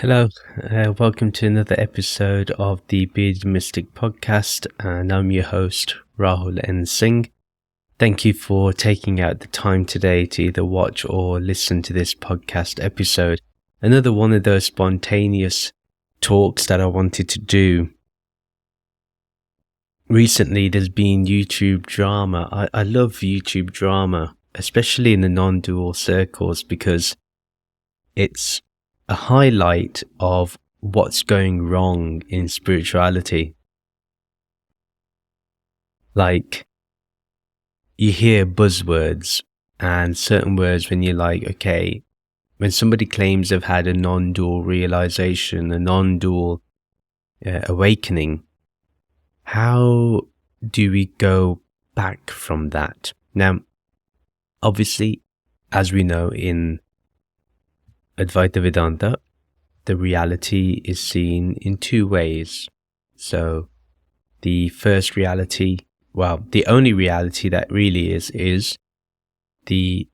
Hello, welcome to another episode of the Bearded Mystic podcast, and I'm your host, Rahul N Singh. Thank you for taking out the time today to either watch or listen to this podcast episode. Another one of those spontaneous talks that I wanted to do. Recently, there's been YouTube drama. I love YouTube drama, especially in the non-dual circles, because it's a highlight of what's going wrong in spirituality. Like, you hear buzzwords and certain words when you're like, okay, when somebody claims they've had a non-dual realization, a non-dual awakening, how do we go back from that? Now, obviously, as we know in Advaita Vedanta, the reality is seen in two ways. So the first reality, the only reality that really is the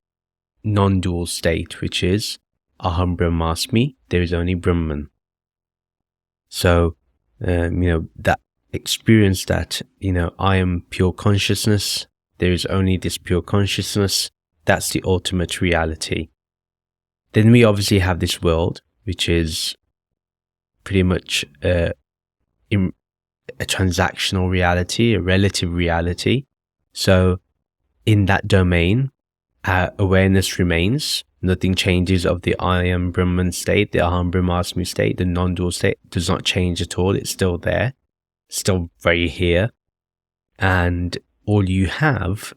non-dual state, which is Aham Brahmasmi, there is only Brahman. So, that experience that, I am pure consciousness, there is only this pure consciousness, that's the ultimate reality. Then we obviously have this world, which is pretty much a transactional reality, a relative reality. So in that domain, awareness remains. Nothing changes of the I am Brahman state, the Aham Brahmasmi state, the non-dual state does not change at all. It's still there, still very here. And all you have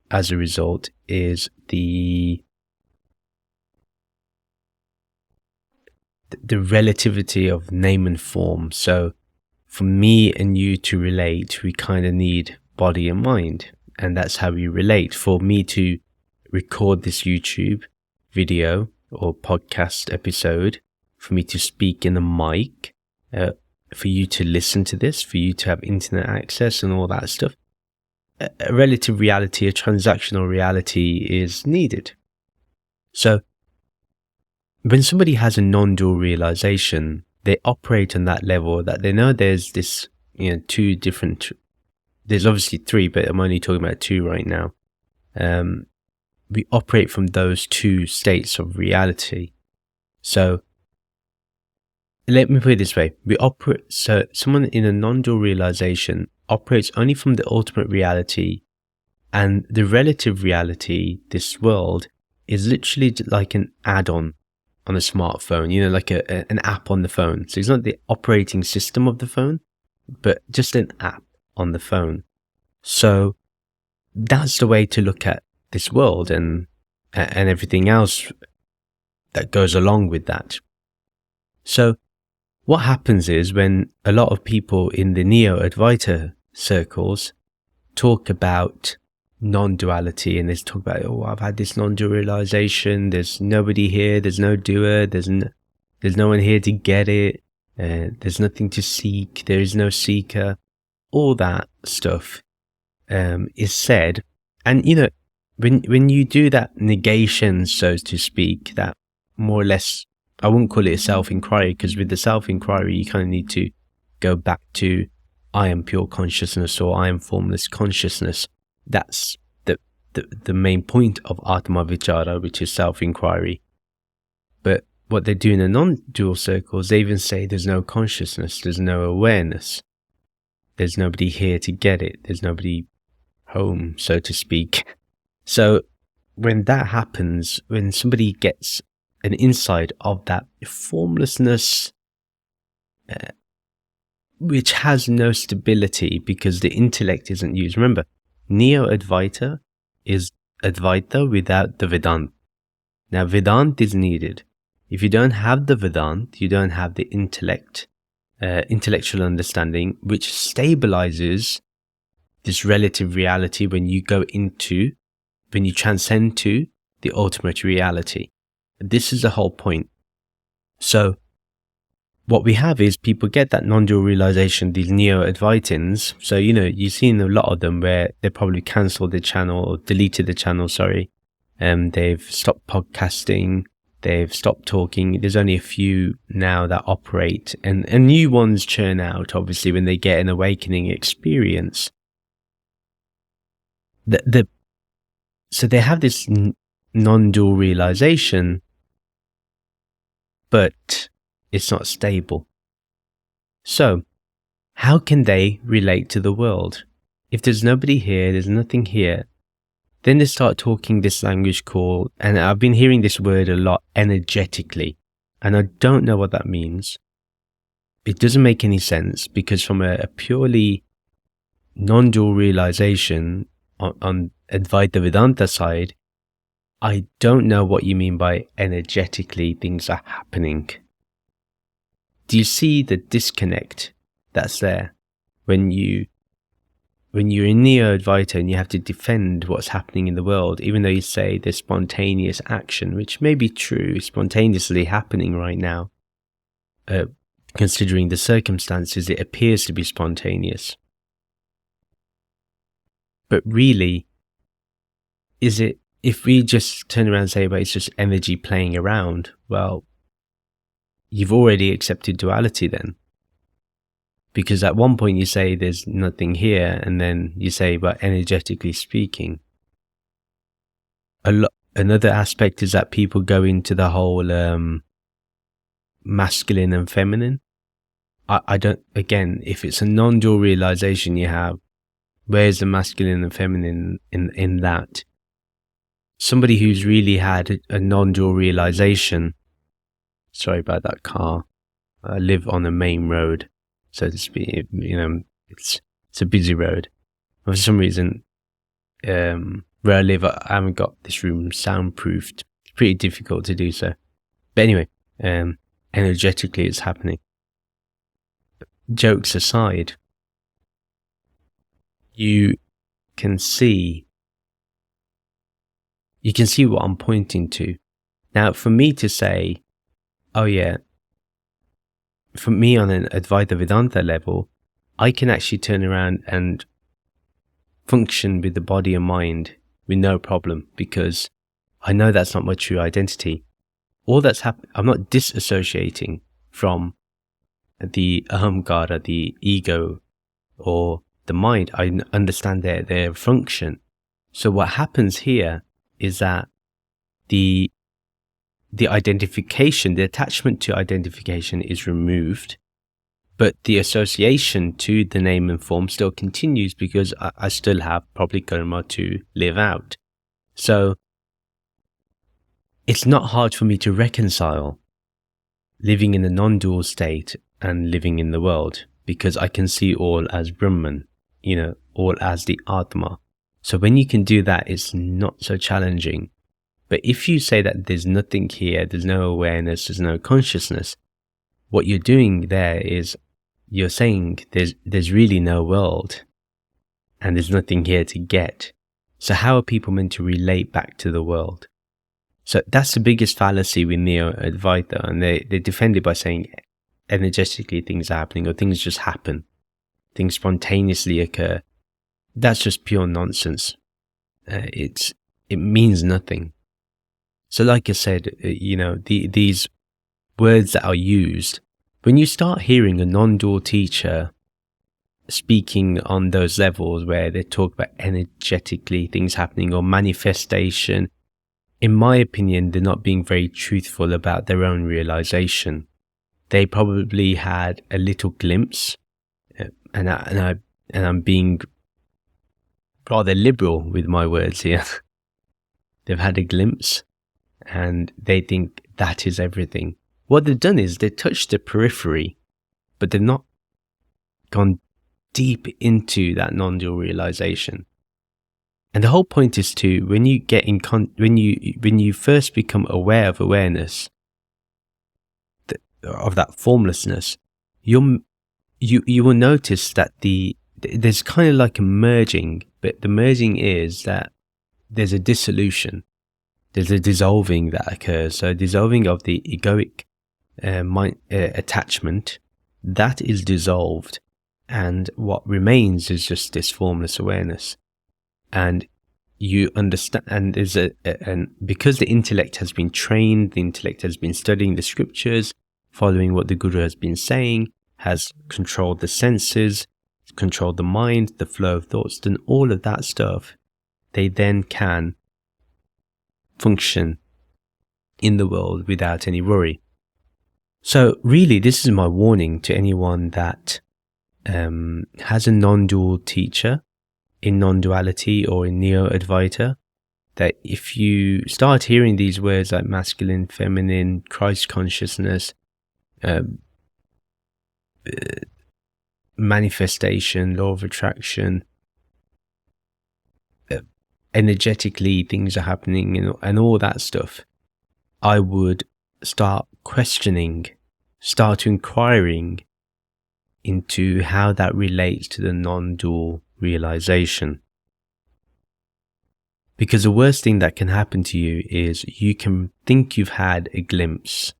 as a result is the relativity of name and form. So for me and you to relate, we kind of need body and mind, and that's how we relate. For me to record this YouTube video or podcast episode, for me to speak in a mic, for you to listen to this, for you to have internet access and all that stuff, a relative reality, a transactional reality is needed. So when somebody has a non-dual realization, they operate on that level that they know there's this, two different, there's obviously three, but I'm only talking about two right now. We operate from those two states of reality. So let me put it this way. So someone in a non-dual realization operates only from the ultimate reality, and the relative reality, this world, is literally like an add-on on a smartphone, like an app on the phone. So it's not the operating system of the phone, but just an app on the phone. So that's the way to look at this world and everything else that goes along with that. So what happens is when a lot of people in the Neo Advaita circles talk about non-duality, and they talk about, I've had this non-dual realization, there's nobody here, there's no doer, there's no one here to get it, there's nothing to seek, there is no seeker, all that stuff is said. And when you do that negation, so to speak, that more or less, I wouldn't call it a self-inquiry, because with the self-inquiry you kind of need to go back to I am pure consciousness or I am formless consciousness. That's the main point of Atma Vichara, which is self-inquiry. But what they do in the non-dual circles, they even say there's no consciousness, there's no awareness, there's nobody here to get it, there's nobody home, so to speak. So when that happens, when somebody gets an insight of that formlessness, which has no stability because the intellect isn't used. Remember, Neo Advaita is Advaita without the Vedanta. Now, Vedanta is needed. If you don't have the Vedanta, you don't have the intellectual understanding, which stabilizes this relative reality when you transcend to the ultimate reality. This is the whole point. So what we have is people get that non-dual realization, these Neo-Advaitins. So, you've seen a lot of them where they probably cancelled the channel or deleted the channel, they've stopped podcasting, They've stopped talking. There's only a few now that operate, and new ones churn out, obviously, when they get an awakening experience. So they have this non-dual realization, but it's not stable. So how can they relate to the world? If there's nobody here, there's nothing here, then they start talking this language called, and I've been hearing this word a lot, energetically. And I don't know what that means. It doesn't make any sense, because from a purely non-dual realization on Advaita Vedanta side, I don't know what you mean by energetically things are happening. Do you see the disconnect that's there when you're in Neo Advaita and you have to defend what's happening in the world, even though you say there's spontaneous action, which may be true, spontaneously happening right now. Considering the circumstances, it appears to be spontaneous. But really, is it, if we just turn around and say, well, it's just energy playing around, well, you've already accepted duality then. Because at one point you say there's nothing here, and then you say, but energetically speaking. Another aspect is that people go into the whole masculine and feminine. I don't, again, if it's a non-dual realization you have, where's the masculine and feminine in that? Somebody who's really had a non-dual realization, sorry about that car, I live on a main road, so to speak, it's a busy road. For some reason, where I live, I haven't got this room soundproofed. It's pretty difficult to do so. But anyway, energetically it's happening. Jokes aside, you can see what I'm pointing to. Now, for me to say, oh yeah, for me on an Advaita Vedanta level, I can actually turn around and function with the body and mind with no problem, because I know that's not my true identity. All that's happening, I'm not disassociating from the ahamkara, the ego, or the mind. I understand their function. So what happens here is that the identification, the attachment to identification is removed, but the association to the name and form still continues, because I still have probably karma to live out. So it's not hard for me to reconcile living in a non-dual state and living in the world, because I can see all as Brahman, all as the Atma. So when you can do that, it's not so challenging. But if you say that there's nothing here, there's no awareness, there's no consciousness, what you're doing there is you're saying there's really no world and there's nothing here to get. So how are people meant to relate back to the world? So that's the biggest fallacy with Neo Advaita, and they defend it by saying energetically things are happening, or things just happen, things spontaneously occur. That's just pure nonsense. It means nothing. So like I said, these words that are used, when you start hearing a non-dual teacher speaking on those levels where they talk about energetically things happening or manifestation, in my opinion, they're not being very truthful about their own realization. They probably had a little glimpse, and I'm being rather liberal with my words here. They've had a glimpse, and they think that is everything. What they've done is they touched the periphery, but they've not gone deep into that non-dual realization. And the whole point is to, when you get when you first become aware of awareness, of that formlessness, you will notice that there's kind of like a merging, but the merging is that there's a dissolution. There's a dissolving that occurs. So dissolving of the egoic attachment, that is dissolved, and what remains is just this formless awareness. And you understand, and and because the intellect has been trained, the intellect has been studying the scriptures, following what the Guru has been saying, has controlled the senses, controlled the mind, the flow of thoughts, done all of that stuff, they then can function in the world without any worry. So really, this is my warning to anyone that has a non-dual teacher in non-duality or in Neo Advaita, that if you start hearing these words like masculine, feminine, Christ consciousness, manifestation, law of attraction, energetically things are happening and all that stuff, I would start questioning, start inquiring into how that relates to the non-dual realization. Because the worst thing that can happen to you is you can think you've had a glimpse,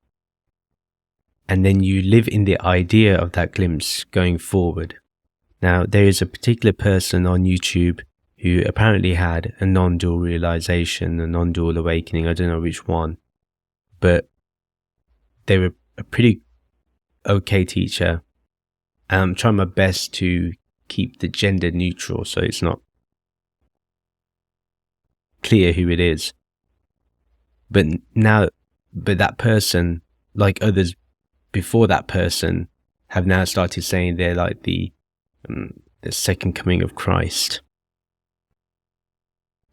and then you live in the idea of that glimpse going forward. Now, there is a particular person on YouTube who apparently had a non-dual realization, a non-dual awakening, I don't know which one, but they were a pretty okay teacher. I'm trying my best to keep the gender neutral so it's not clear who it is. But that person, like others before that person, have now started saying they're like the second coming of Christ.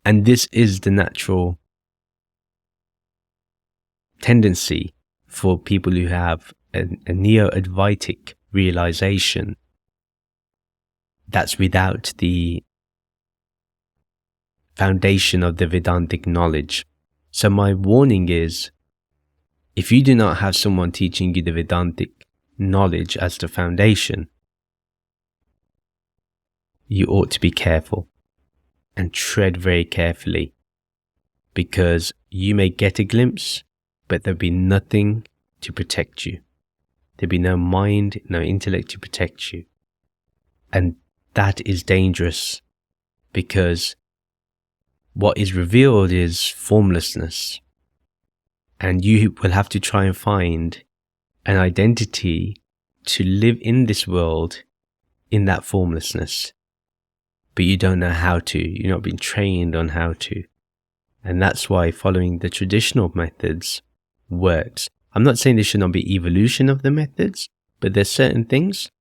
And this is the natural tendency for people who have a Neo Advaitic realization that's without the foundation of the Vedantic knowledge. So my warning is, if you do not have someone teaching you the Vedantic knowledge as the foundation, you ought to be careful and tread very carefully, because you may get a glimpse, but there'll be nothing to protect you. There'll be no mind, no intellect to protect you. And that is dangerous, because what is revealed is formlessness. And you will have to try and find an identity to live in this world in that formlessness. But you don't know how to. You're not being trained on how to. And that's why following the traditional methods works. I'm not saying there should not be evolution of the methods, but there's certain things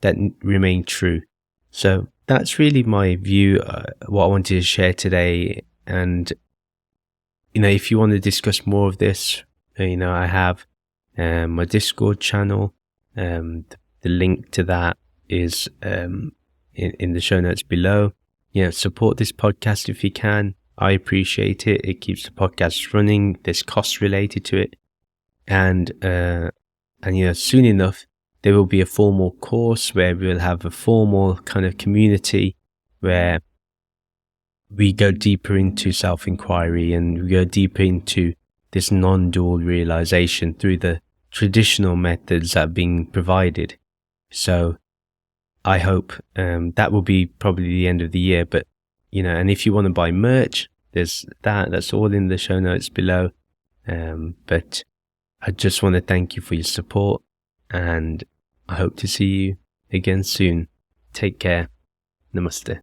that remain true. So that's really my view, what I wanted to share today. And, if you want to discuss more of this, I have my Discord channel. The link to that is in the show notes below. Support this podcast if you can. I appreciate it. It keeps the podcast running. There's costs related to it. And soon enough, there will be a formal course where we'll have a formal kind of community where we go deeper into self-inquiry and we go deeper into this non-dual realization through the traditional methods that are being provided. So I hope that will be probably the end of the year. But, and if you want to buy merch, there's that's all in the show notes below. But I just want to thank you for your support, and I hope to see you again soon. Take care. Namaste.